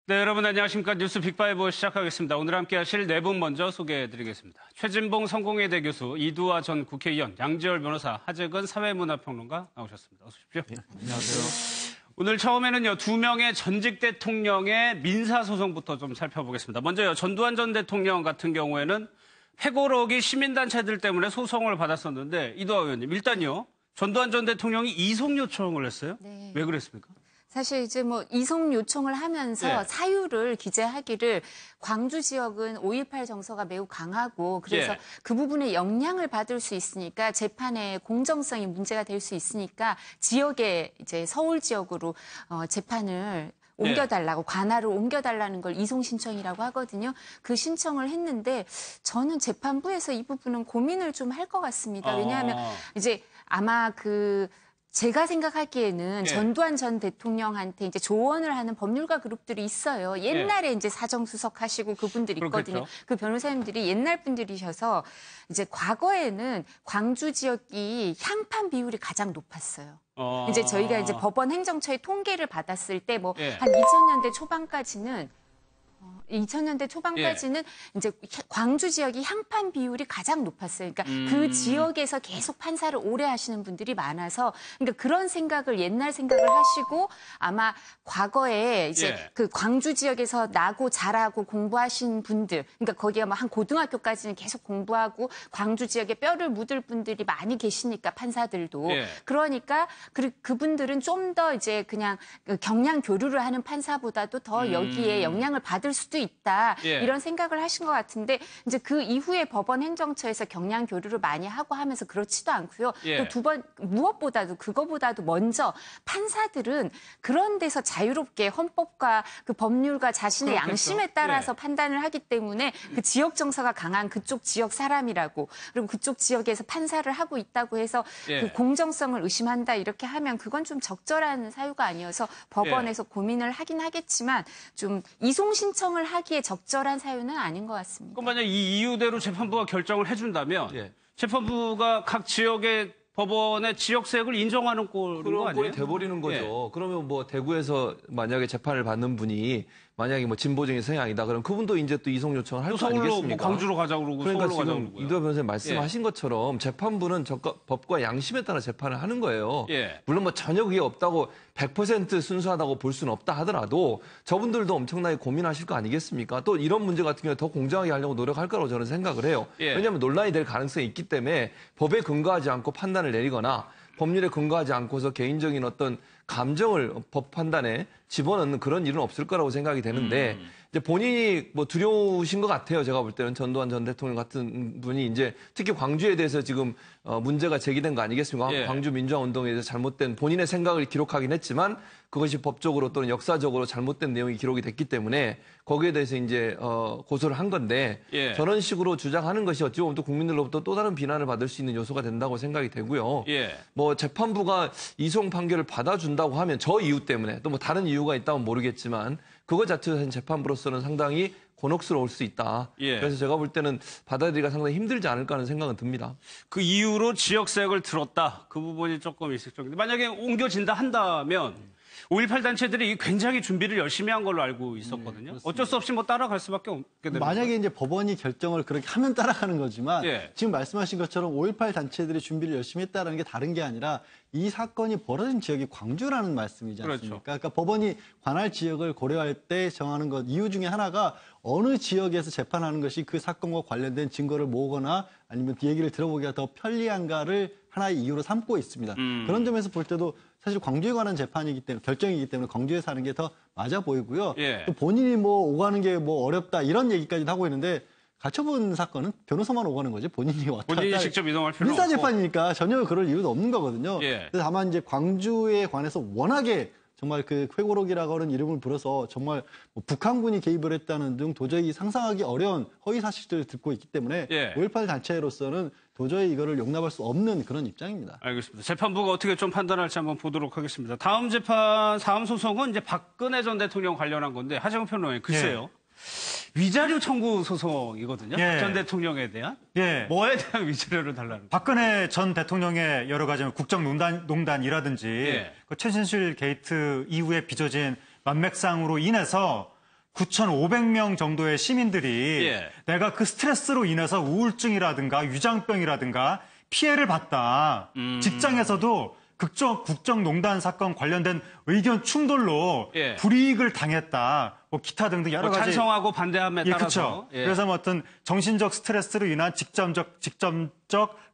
네, 여러분 안녕하십니까. 뉴스 빅5 시작하겠습니다. 오늘 함께 하실 네 분 먼저 소개해드리겠습니다. 최진봉 성공회대 교수, 이두화 전 국회의원, 양지열 변호사, 하재근 사회문화평론가 나오셨습니다. 어서 오십시오. 네, 안녕하세요. 오늘 처음에는요, 두 명의 전직 대통령의 민사소송부터 좀 살펴보겠습니다. 먼저요, 전두환 전 대통령 같은 경우에는 회고록이 시민단체들 때문에 소송을 받았었는데, 이두화 의원님, 일단요, 전두환 전 대통령이 이송 요청을 했어요? 네. 왜 그랬습니까? 사실 이제 뭐 이송 요청을 하면서 예. 사유를 기재하기를 광주 지역은 5.18 정서가 매우 강하고 그래서 예. 그 부분에 영향을 받을 수 있으니까 재판의 공정성이 문제가 될 수 있으니까 지역에 이제 서울 지역으로 재판을 옮겨달라고 관할을 옮겨달라는 걸 이송 신청이라고 하거든요. 그 신청을 했는데 저는 재판부에서 이 부분은 고민을 좀 할 것 같습니다. 왜냐하면 이제 아마 제가 생각하기에는 예. 전두환 전 대통령한테 이제 조언을 하는 법률가 그룹들이 있어요. 옛날에 이제 사정수석 하시고 그분들 있거든요. 그렇겠죠. 그 변호사님들이 옛날 분들이셔서 이제 과거에는 광주 지역이 향판 비율이 가장 높았어요. 이제 저희가 이제 법원 행정처의 통계를 받았을 때 뭐 예. 한 2000년대 초반까지는 이제 광주 지역이 향판 비율이 가장 높았어요. 그러니까 그 지역에서 계속 판사를 오래 하시는 분들이 많아서 그러니까 그런 생각을 옛날 생각을 하시고 아마 과거에 이제 예. 그 광주 지역에서 나고 자라고 공부하신 분들 그러니까 거기가 뭐 한 고등학교까지는 계속 공부하고 광주 지역에 뼈를 묻을 분들이 많이 계시니까 판사들도 예. 그러니까 그분들은 좀 더 이제 그냥 경량 교류를 하는 판사보다도 더 여기에 영향을 받을 수도 있다. 예. 이런 생각을 하신 것 같은데 이제 그 이후에 법원 행정처에서 경량 교류를 많이 하고 하면서 그렇지도 않고요. 예. 또 두 번 무엇보다도 그거보다도 먼저 판사들은 그런 데서 자유롭게 헌법과 그 법률과 자신의 그렇겠죠. 양심에 따라서 예. 판단을 하기 때문에 그 지역 정서가 강한 그쪽 지역 사람이라고 그리고 그쪽 지역에서 판사를 하고 있다고 해서 예. 그 공정성을 의심한다 이렇게 하면 그건 좀 적절한 사유가 아니어서 법원에서 고민을 하긴 하겠지만 좀 이송 신청을 하기에 적절한 사유는 아닌 것 같습니다. 그럼 만약 이 이유대로 재판부가 결정을 해준다면 예. 재판부가 각 지역의 법원의 지역색을 인정하는 꼴인 거 그런 아니에요? 꼴이 돼버리는 거죠. 예. 그러면 뭐 대구에서 만약에 재판을 받는 분이 만약에 뭐 진보적인 성향이다 그럼 그분도 이제 또 이송 요청을 할 또 거 서울로 아니겠습니까? 뭐 광주로 가자고 그러고 그러니까 서울로 가자고 지금 그러고요. 이두화 변호사님 말씀하신 것처럼 재판부는 법과 양심에 따라 재판을 하는 거예요. 예. 물론 뭐 전혀 그게 없다고 100% 순수하다고 볼 수는 없다 하더라도 저분들도 엄청나게 고민하실 거 아니겠습니까? 또 이런 문제 같은 경우에 더 공정하게 하려고 노력할 거라고 저는 생각을 해요. 예. 왜냐하면 논란이 될 가능성이 있기 때문에 법에 근거하지 않고 판단을 내리거나 법률에 근거하지 않고서 개인적인 어떤 감정을 법 판단에 집어넣는 그런 일은 없을 거라고 생각이 되는데 이제 본인이 뭐 두려우신 것 같아요. 제가 볼 때는 전두환 전 대통령 같은 분이 이제 특히 광주에 대해서 지금 문제가 제기된 거 아니겠습니까? 예. 광주 민주화 운동에 대해서 잘못된 본인의 생각을 기록하긴 했지만 그것이 법적으로 또는 역사적으로 잘못된 내용이 기록이 됐기 때문에 거기에 대해서 이제 고소를 한 건데 예. 저런 식으로 주장하는 것이 어찌 보면 또 국민들로부터 또 다른 비난을 받을 수 있는 요소가 된다고 생각이 되고요. 예. 뭐 재판부가 이송 판결을 받아준다고 하면 저 이유 때문에 또 뭐 다른 이유가 있다면 모르겠지만 그거 자체는 재판부로서는 상당히 곤혹스러울 수 있다. 예. 그래서 제가 볼 때는 받아들이기가 상당히 힘들지 않을까 하는 생각은 듭니다. 그 이유로 지역색을 들었다. 그 부분이 조금 있을 정도. 만약에 옮겨진다 한다면 5.18 단체들이 굉장히 준비를 열심히 한 걸로 알고 있었거든요. 어쩔 수 없이 뭐 따라갈 수밖에 없게 됩니다. 만약에 이제 법원이 결정을 그렇게 하면 따라가는 거지만 예. 지금 말씀하신 것처럼 5.18 단체들이 준비를 열심히 했다는 게 다른 게 아니라 이 사건이 벌어진 지역이 광주라는 말씀이지 않습니까? 그렇죠. 그러니까 법원이 관할 지역을 고려할 때 정하는 것 이유 중에 하나가 어느 지역에서 재판하는 것이 그 사건과 관련된 증거를 모으거나 아니면 얘기를 들어보기가 더 편리한가를 하나의 이유로 삼고 있습니다. 그런 점에서 볼 때도 사실 광주에 관한 재판이기 때문에 결정이기 때문에 광주에서 하는 게 더 맞아 보이고요. 예. 또 본인이 뭐 오가는 게 뭐 어렵다 이런 얘기까지도 하고 있는데 가처분 사건은 변호사만 오가는 거지 본인이 왔다 본인이 갔다 직접 이동할 필요는 민사 없고. 재판이니까 전혀 그럴 이유도 없는 거거든요. 예. 그래서 다만 이제 광주에 관해서 워낙에 정말 그 회고록이라고 하는 이름을 불어서 정말 뭐 북한군이 개입을 했다는 등 도저히 상상하기 어려운 허위 사실들을 듣고 있기 때문에 예. 5.18 단체로서는 도저히 이거를 용납할 수 없는 그런 입장입니다. 알겠습니다. 재판부가 어떻게 좀 판단할지 한번 보도록 하겠습니다. 다음 재판, 다음 소송은 이제 박근혜 전 대통령 관련한 건데 하재근 평론가님 글쎄요. 위자료 청구 소송이거든요. 예. 전 대통령에 대한. 예. 뭐에 대한 위자료를 달라는 거예요? 박근혜 전 대통령의 여러 가지 국정농단이라든지 예. 그 최순실 게이트 이후에 빚어진 만맥상으로 인해서 9,500명 정도의 시민들이 예. 내가 그 스트레스로 인해서 우울증이라든가 위장병이라든가 피해를 봤다. 직장에서도 국정농단 사건 관련된 의견 충돌로 예. 불이익을 당했다. 뭐 기타 등등 여러 가지 찬성하고 반대함에 예, 따라서. 그렇죠. 그래서 뭐 어떤 정신적 스트레스로 인한 직접적,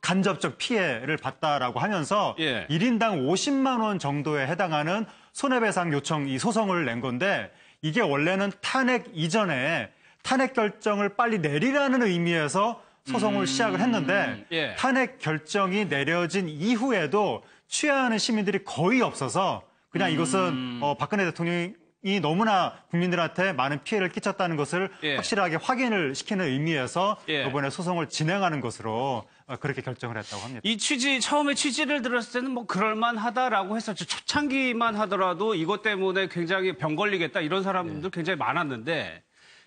간접적 피해를 봤다라고 하면서 예. 1인당 50만 원 정도에 해당하는 손해배상 요청 이 소송을 낸 건데 이게 원래는 탄핵 이전에 탄핵 결정을 빨리 내리라는 의미에서 소송을 시작을 했는데 예. 탄핵 결정이 내려진 이후에도 취하하는 시민들이 거의 없어서 그냥 이것은 박근혜 대통령이 너무나 국민들한테 많은 피해를 끼쳤다는 것을 예. 확실하게 확인을 시키는 의미에서 예. 이번에 소송을 진행하는 것으로 그렇게 결정을 했다고 합니다. 이 처음에 취지를 들었을 때는 뭐 그럴만하다라고 했었죠. 초창기만 하더라도 이것 때문에 굉장히 병 걸리겠다 이런 사람들 굉장히 많았는데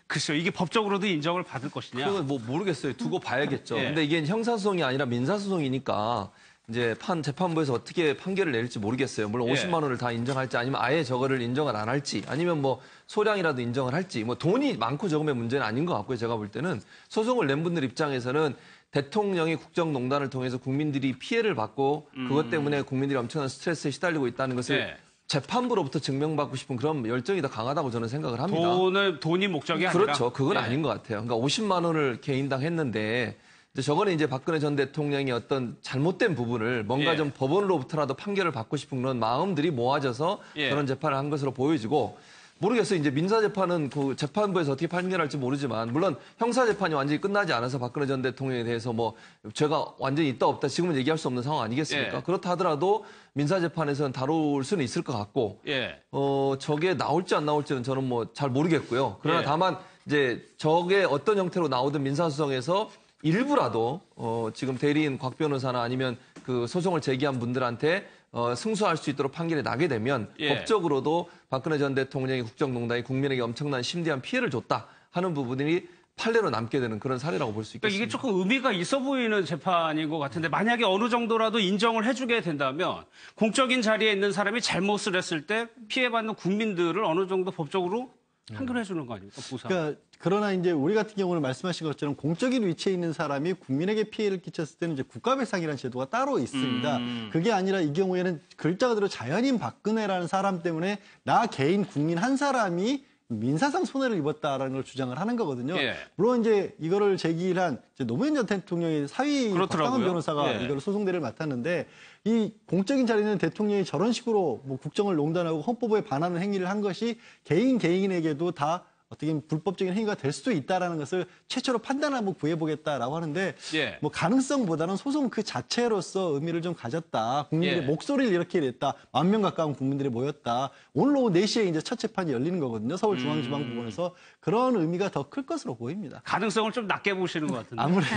글쎄요, 이게 법적으로도 인정을 받을 것이냐. 그건 뭐 모르겠어요. 두고 봐야겠죠. 예. 근데 이게 형사소송이 아니라 민사소송이니까 이제 재판부에서 어떻게 판결을 내릴지 모르겠어요. 물론 예. 50만 원을 다 인정할지 아니면 아예 저거를 인정을 안 할지 아니면 뭐 소량이라도 인정을 할지 뭐 돈이 많고 적음의 문제는 아닌 것 같고요. 제가 볼 때는 소송을 낸 분들 입장에서는 대통령이 국정농단을 통해서 국민들이 피해를 받고 그것 때문에 국민들이 엄청난 스트레스에 시달리고 있다는 것을 예. 재판부로부터 증명받고 싶은 그런 열정이 더 강하다고 저는 생각을 합니다. 돈이 목적이 아니라. 그렇죠. 그건 예. 아닌 것 같아요. 그러니까 50만 원을 개인당 했는데 저거는 이제 박근혜 전 대통령이 어떤 잘못된 부분을 뭔가 예. 좀 법원으로부터라도 판결을 받고 싶은 그런 마음들이 모아져서 예. 그런 재판을 한 것으로 보여지고 모르겠어요. 이제 민사재판은 그 재판부에서 어떻게 판결할지 모르지만 물론 형사재판이 완전히 끝나지 않아서 박근혜 전 대통령에 대해서 뭐 죄가 완전히 있다 없다 지금은 얘기할 수 없는 상황 아니겠습니까? 예. 그렇다 하더라도 민사재판에서는 다룰 수는 있을 것 같고 예. 저게 나올지 안 나올지는 저는 뭐 잘 모르겠고요. 그러나 예. 다만 이제 저게 어떤 형태로 나오든 민사소송에서 일부라도 지금 대리인 곽 변호사나 아니면 그 소송을 제기한 분들한테 승소할 수 있도록 판결이 나게 되면 예. 법적으로도 박근혜 전 대통령이 국정농단이 국민에게 엄청난 심대한 피해를 줬다 하는 부분이 판례로 남게 되는 그런 사례라고 볼 수 그러니까 있겠습니다. 이게 조금 의미가 있어 보이는 재판인 것 같은데 만약에 어느 정도라도 인정을 해주게 된다면 공적인 자리에 있는 사람이 잘못을 했을 때 피해받는 국민들을 어느 정도 법적으로 판결해 주는 거 아닙니까? 보상. 그러나 이제 우리 같은 경우는 말씀하신 것처럼 공적인 위치에 있는 사람이 국민에게 피해를 끼쳤을 때는 이제 국가배상이라는 제도가 따로 있습니다. 그게 아니라 이 경우에는 글자 그대로 자연인 박근혜라는 사람 때문에 나 개인 국민 한 사람이 민사상 손해를 입었다라는 걸 주장을 하는 거거든요. 예. 물론 이제 이거를 제기한 노무현 전 대통령의 사위 그렇더라고요. 박상원 변호사가 예. 이걸 소송대를 맡았는데 이 공적인 자리는 대통령이 저런 식으로 뭐 국정을 농단하고 헌법에 반하는 행위를 한 것이 개인에게도 다 어떻게 보면 불법적인 행위가 될 수도 있다라는 것을 최초로 판단하고 구해보겠다라고 하는데 예. 뭐 가능성보다는 소송 그 자체로서 의미를 좀 가졌다. 국민들의 예. 목소리를 이렇게 냈다. 10,000명 가까운 국민들이 모였다. 오늘 오후 4시에 이제 첫 재판이 열리는 거거든요. 서울중앙지방법원에서 그런 의미가 더 클 것으로 보입니다. 가능성을 좀 낮게 보시는 것 같은데. 아무래도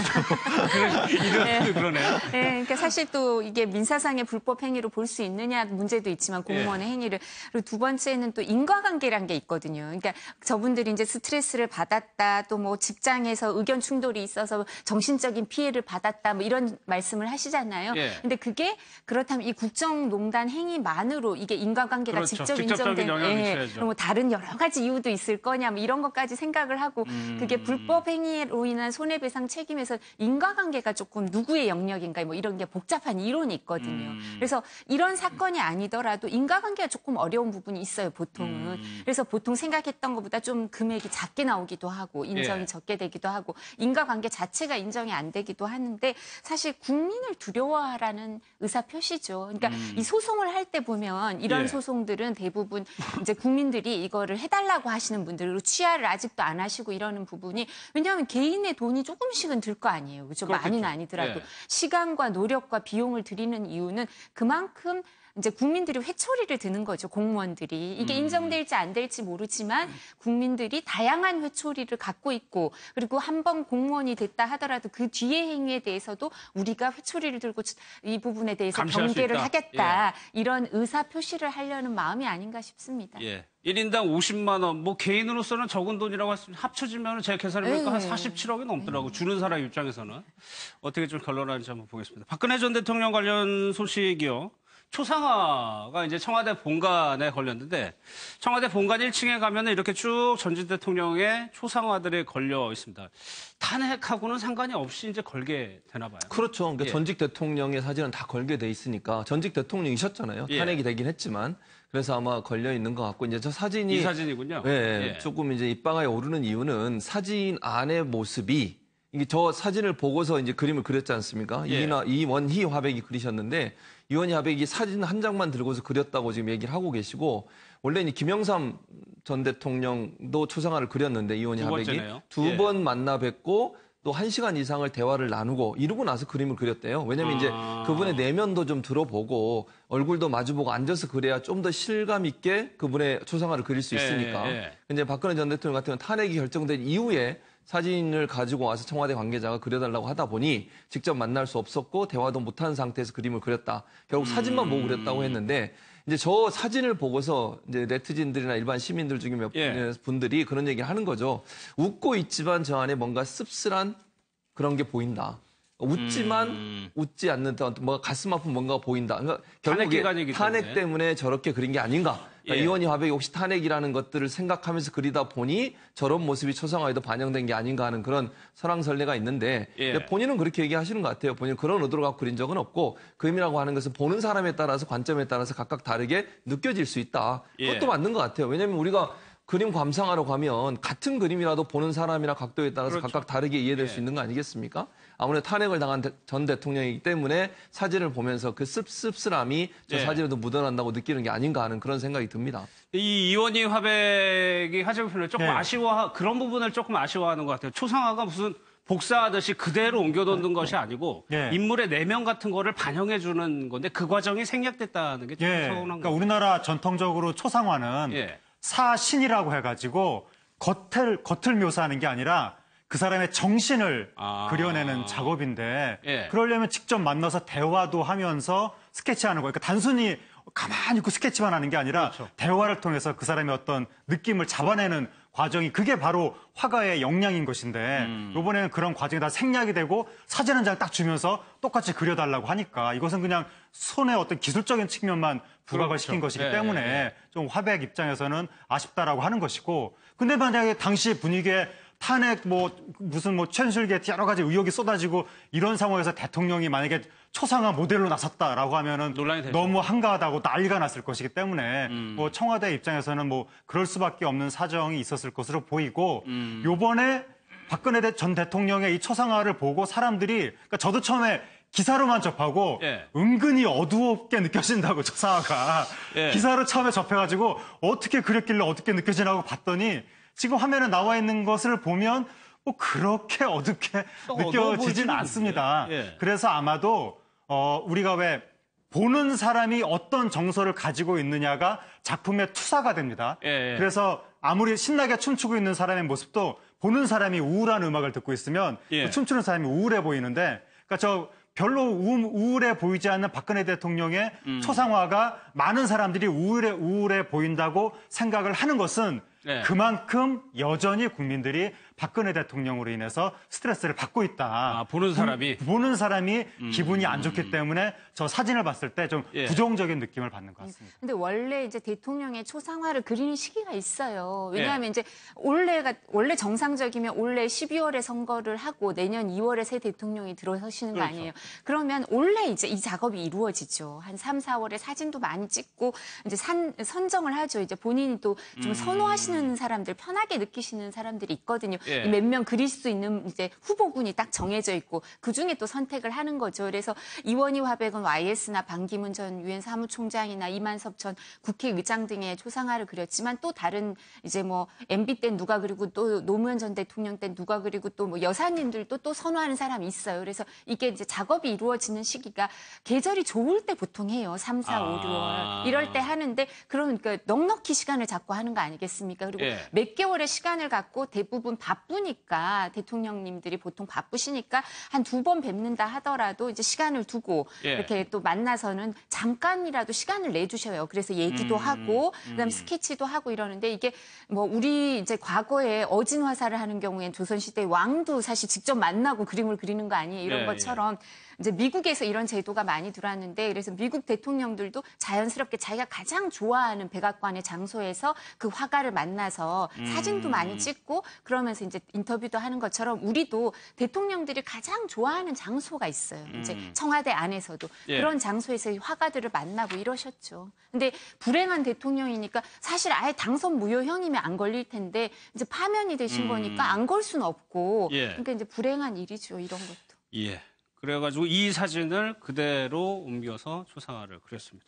이런 그러네요. 네, 그러니까 사실 또 이게 민사상의 불법 행위로 볼 수 있느냐 문제도 있지만 공무원의 행위를 그리고 두 번째는 또 인과관계란 게 있거든요. 그러니까 저분들이 이제 스트레스를 받았다, 또 뭐 직장에서 의견 충돌이 있어서 정신적인 피해를 받았다, 뭐 이런 말씀을 하시잖아요. 예. 근데 그게 그렇다면 이 국정농단 행위만으로 이게 인과관계가 그렇죠. 직접 직접적인 인정된, 영향을 미쳐야죠. 그럼 뭐 다른 여러 가지 이유도 있을 거냐, 뭐 이런 것까지 생각을 하고 그게 불법 행위로 인한 손해배상 책임에서 인과관계가 조금 누구의 영역인가, 뭐 이런 게 복잡한 이론이 있거든요. 그래서 이런 사건이 아니더라도 인과관계가 조금 어려운 부분이 있어요, 보통은. 그래서 보통 생각했던 것보다 좀 금액이 작게 나오기도 하고 인정이 예. 적게 되기도 하고 인과관계 자체가 인정이 안 되기도 하는데 사실 국민을 두려워하라는 의사 표시죠. 그러니까 이 소송을 할 때 보면 이런 예. 소송들은 대부분 이제 국민들이 이거를 해달라고 하시는 분들 그리고 취하를 아직도 안 하시고 이러는 부분이 왜냐하면 개인의 돈이 조금씩은 들 거 아니에요. 그렇죠? 많이는 아니더라도 예. 시간과 노력과 비용을 들이는 이유는 그만큼 이제 국민들이 회초리를 드는 거죠, 공무원들이. 이게 인정될지 안 될지 모르지만 국민들이 다양한 회초리를 갖고 있고 그리고 한 번 공무원이 됐다 하더라도 그 뒤의 행위에 대해서도 우리가 회초리를 들고 이 부분에 대해서 감시할 수 경계를 있다. 하겠다. 이런 의사 표시를 하려는 마음이 아닌가 싶습니다. 예. 1인당 50만 원, 뭐 개인으로서는 적은 돈이라고 했습니다. 합쳐지면 제 계산을 보니까 한 47억이 넘더라고. 주는 사람 입장에서는. 어떻게 좀 결론하는지 한번 보겠습니다. 박근혜 전 대통령 관련 소식이요. 초상화가 이제 청와대 본관에 걸렸는데 청와대 본관 1층에 가면은 이렇게 쭉 전직 대통령의 초상화들이 걸려 있습니다. 탄핵하고는 상관이 없이 이제 걸게 되나 봐요. 그렇죠. 그러니까 예. 전직 대통령의 사진은 다 걸게 돼 있으니까 전직 대통령이셨잖아요. 예. 탄핵이 되긴 했지만 그래서 아마 걸려 있는 것 같고 이제 저 사진이 이 사진이군요. 예, 예. 조금 이제 입방아에 오르는 이유는 사진 안의 모습이 이게 저 사진을 보고서 이제 그림을 그렸지 않습니까? 예. 이원희 화백이 그리셨는데 이원희 화백이 사진 한 장만 들고서 그렸다고 지금 얘기를 하고 계시고 원래 이제 김영삼 전 대통령도 초상화를 그렸는데 이원희 두 화백이 번째네요. 두 예. 번 만나 뵙고 또 1시간 이상을 대화를 나누고 이러고 나서 그림을 그렸대요. 왜냐면 이제 그분의 내면도 좀 들어보고 얼굴도 마주보고 앉아서 그래야 좀 더 실감 있게 그분의 초상화를 그릴 수 있으니까. 예. 근데 박근혜 전 대통령 같은 경우는 탄핵이 결정된 이후에 사진을 가지고 와서 청와대 관계자가 그려달라고 하다 보니 직접 만날 수 없었고 대화도 못한 상태에서 그림을 그렸다. 결국 사진만 보고 그렸다고 했는데 이제 저 사진을 보고서 이제 네티즌들이나 일반 시민들 중에 몇 예. 분들이 그런 얘기를 하는 거죠. 웃고 있지만 저 안에 뭔가 씁쓸한 그런 게 보인다. 웃지만 웃지 않는 듯한 뭔가 가슴 아픈 뭔가가 보인다. 그러니까 탄핵 결국에 기간이기 탄핵 때문에. 때문에 저렇게 그린 게 아닌가. 그러니까 예. 이원희 화백이 혹시 탄핵이라는 것들을 생각하면서 그리다 보니 저런 모습이 초상화에도 반영된 게 아닌가 하는 그런 설왕설래가 있는데 예. 본인은 그렇게 얘기하시는 것 같아요. 본인은 그런 의도로 갖고 그린 적은 없고 그림이라고 하는 것은 보는 사람에 따라서 관점에 따라서 각각 다르게 느껴질 수 있다. 그것도 예. 맞는 것 같아요. 왜냐하면 우리가 그림 감상하러 가면 같은 그림이라도 보는 사람이나 각도에 따라서 그렇죠. 각각 다르게 이해될 예. 수 있는 거 아니겠습니까? 아무래도 탄핵을 당한 전 대통령이기 때문에 사진을 보면서 그 씁쓸함이 저 예. 사진에도 묻어난다고 느끼는 게 아닌가 하는 그런 생각이 듭니다. 이 이원희 화백이 하재근 표현을 조금 네. 그런 부분을 조금 아쉬워하는 것 같아요. 초상화가 무슨 복사하듯이 그대로 옮겨놓는 것이 아니고 예. 인물의 내면 같은 거를 반영해 주는 건데 그 과정이 생략됐다는 게 좀 예. 서운한 그러니까 거. 우리나라 전통적으로 초상화는 예. 사신이라고 해가지고 겉을 묘사하는 게 아니라 그 사람의 정신을 그려내는 작업인데 예. 그러려면 직접 만나서 대화도 하면서 스케치하는 거예요. 그러니까 단순히 가만히 있고 스케치만 하는 게 아니라 그렇죠. 대화를 통해서 그 사람의 어떤 느낌을 잡아내는 과정이 그게 바로 화가의 역량인 것인데 이번에는 그런 과정이 다 생략이 되고 사진 한 장 딱 주면서 똑같이 그려달라고 하니까 이것은 그냥 손의 어떤 기술적인 측면만 부각을 그렇죠. 시킨 것이기 예, 때문에 예. 좀 화백 입장에서는 아쉽다라고 하는 것이고 근데 만약에 당시 분위기에 탄핵 무슨 최순실계 여러 가지 의혹이 쏟아지고 이런 상황에서 대통령이 만약에 초상화 모델로 나섰다라고 하면은 논란이 되죠. 너무 한가하다고 난리가 났을 것이기 때문에 청와대 입장에서는 그럴 수밖에 없는 사정이 있었을 것으로 보이고 요번에 박근혜 전 대통령의 이 초상화를 보고 사람들이 그러니까 저도 처음에 기사로만 접하고 예. 은근히 어두웠게 느껴진다고 초상화가 예. 기사로 처음에 접해가지고 어떻게 그렸길래 어떻게 느껴지나고 봤더니 지금 화면에 나와 있는 것을 보면 그렇게 어둡게 어두워 느껴지진 보이지는 않습니다. 않는데. 예. 그래서 아마도 우리가 왜 보는 사람이 어떤 정서를 가지고 있느냐가 작품의 투사가 됩니다. 예, 예. 그래서 아무리 신나게 춤추고 있는 사람의 모습도 보는 사람이 우울한 음악을 듣고 있으면 예. 그 춤추는 사람이 우울해 보이는데 그러니까 별로 우울해 보이지 않는 박근혜 대통령의 초상화가 많은 사람들이 우울해 보인다고 생각을 하는 것은 네. 그만큼 여전히 국민들이 박근혜 대통령으로 인해서 스트레스를 받고 있다. 보는 사람이? 보는 사람이 기분이 안 좋기 때문에 저 사진을 봤을 때 좀 예. 부정적인 느낌을 받는 것 같습니다. 근데 원래 이제 대통령의 초상화를 그리는 시기가 있어요. 예. 왜냐하면 이제 원래 정상적이면 올해 12월에 선거를 하고 내년 2월에 새 대통령이 들어서시는 거 그렇죠. 아니에요. 그러면 원래 이제 이 작업이 이루어지죠. 한 3, 4월에 사진도 많이 찍고 이제 선정을 하죠. 이제 본인이 또 좀 선호하시는 사람들, 편하게 느끼시는 사람들이 있거든요. 예. 몇 명 그릴 수 있는 이제 후보군이 딱 정해져 있고 그 중에 또 선택을 하는 거죠. 그래서 이원희 화백은 YS나 반기문 전 유엔 사무총장이나 이만섭 전 국회의장 등의 초상화를 그렸지만 또 다른 이제 MB 때 누가 그리고 또 노무현 전 대통령 때 누가 그리고 또 여사님들도 또 선호하는 사람이 있어요. 그래서 이게 이제 작업이 이루어지는 시기가 계절이 좋을 때 보통 해요. 3, 4, 5, 6월 이럴 때 하는데 그러니까 넉넉히 시간을 잡고 하는 거 아니겠습니까? 그리고 예. 몇 개월의 시간을 갖고 대부분 바쁘니까 대통령님들이 보통 바쁘시니까 한 2번 뵙는다 하더라도 이제 시간을 두고 예. 이렇게 또 만나서는 잠깐이라도 시간을 내주셔요. 그래서 얘기도 하고 그다음 스케치도 하고 이러는데 이게 우리 이제 과거에 어진 화사를 하는 경우엔 조선시대 왕도 사실 직접 만나고 그림을 그리는 거 아니에요. 이런 예, 것처럼 이제 미국에서 이런 제도가 많이 들어왔는데 그래서 미국 대통령들도 자연스럽게 자기가 가장 좋아하는 백악관의 장소에서 그 화가를 만나서 사진도 많이 찍고 그러면서 이제 인터뷰도 하는 것처럼 우리도 대통령들이 가장 좋아하는 장소가 있어요. 이제 청와대 안에서도 예. 그런 장소에서 화가들을 만나고 이러셨죠. 근데 불행한 대통령이니까 사실 아예 당선 무효형이면 안 걸릴 텐데 이제 파면이 되신 거니까 안 걸 수는 없고 예. 그러니까 이제 불행한 일이죠. 이런 것도. 예. 그래가지고 이 사진을 그대로 옮겨서 초상화를 그렸습니다.